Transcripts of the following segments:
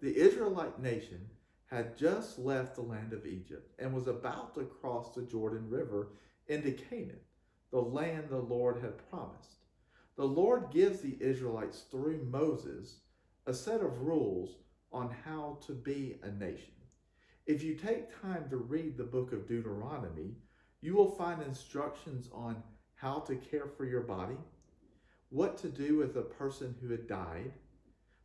The Israelite nation had just left the land of Egypt and was about to cross the Jordan River into Canaan, the land the Lord had promised. The Lord gives the Israelites through Moses a set of rules on how to be a nation. If you take time to read the book of Deuteronomy, you will find instructions on how to care for your body, what to do with a person who had died.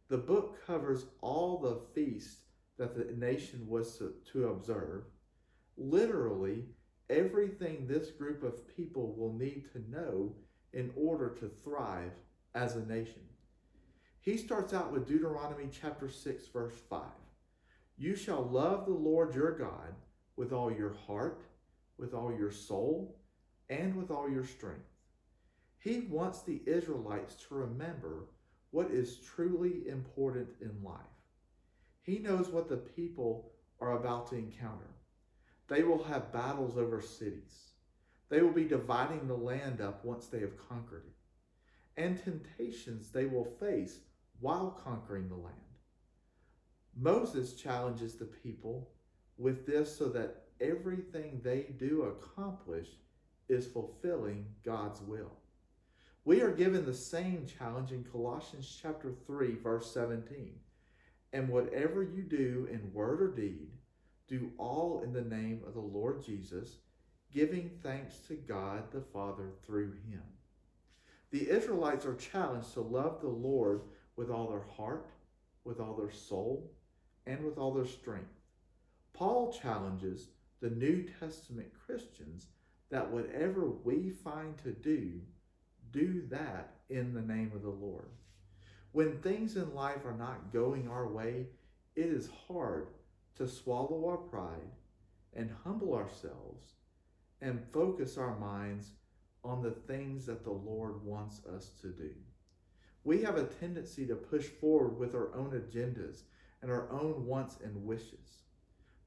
The book covers all the feasts that the nation was to observe. Literally, everything this group of people will need to know in order to thrive as a nation. He starts out with Deuteronomy chapter 6, verse 5. You shall love the Lord your God with all your heart, with all your soul, and with all your strength. He wants the Israelites to remember what is truly important in life. He knows what the people are about to encounter. They will have battles over cities. They will be dividing the land up once they have conquered it, and temptations they will face while conquering the land. Moses challenges the people with this so that everything they do accomplish is fulfilling God's will. We are given the same challenge in Colossians chapter 3, verse 17. And whatever you do in word or deed, do all in the name of the Lord Jesus, giving thanks to God the Father through him. The Israelites are challenged to love the Lord with all their heart, with all their soul, and with all their strength. Paul challenges the New Testament Christians that whatever we find to do that in the name of the Lord. When things in life are not going our way, it is hard to swallow our pride and humble ourselves and focus our minds on the things that the Lord wants us to do. We have a tendency to push forward with our own agendas and our own wants and wishes,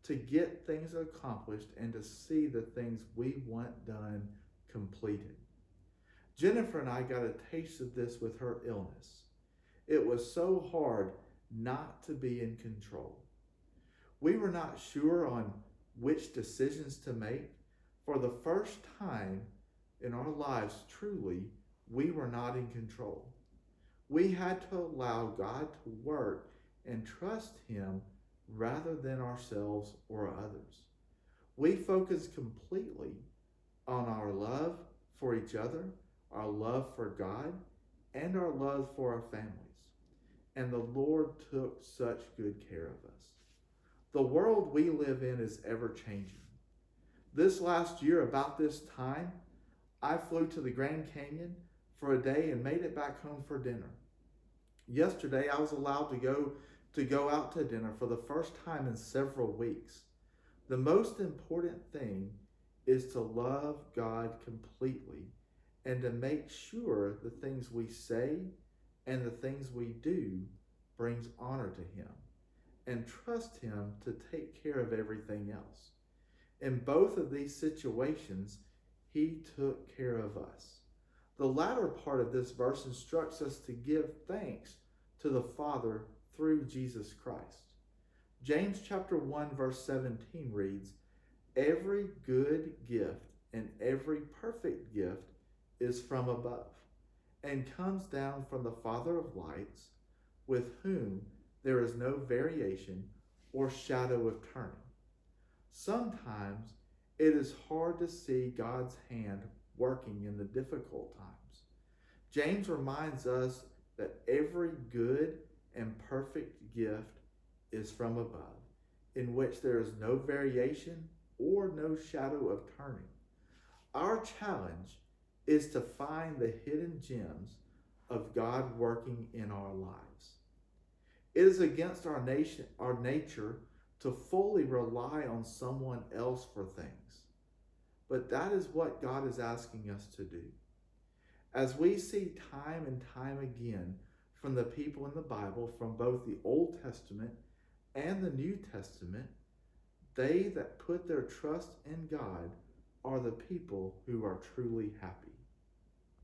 to get things accomplished and to see the things we want done completed. Jennifer and I got a taste of this with her illness. It was so hard not to be in control. We were not sure on which decisions to make. For the first time in our lives, truly, we were not in control. We had to allow God to work and trust him rather than ourselves or others. We focused completely on our love for each other, our love for God, and our love for our families. And the Lord took such good care of us. The world we live in is ever changing. This last year, about this time, I flew to the Grand Canyon for a day and made it back home for dinner. Yesterday, I was allowed to go out to dinner for the first time in several weeks. The most important thing is to love God completely and to make sure the things we say and the things we do brings honor to him, and trust him to take care of everything else. In both of these situations, he took care of us. The latter part of this verse instructs us to give thanks to the Father through Jesus Christ. James chapter 1 verse 17 reads, "Every good gift and every perfect gift is from above, and comes down from the Father of lights, with whom there is no variation or shadow of turning." Sometimes it is hard to see God's hand working in the difficult times. James reminds us that every good and perfect gift is from above, in which there is no variation or no shadow of turning. Our challenge is to find the hidden gems of God working in our lives. It is against our nature to fully rely on someone else for things. But that is what God is asking us to do. As we see time and time again from the people in the Bible, from both the Old Testament and the New Testament, they that put their trust in God are the people who are truly happy.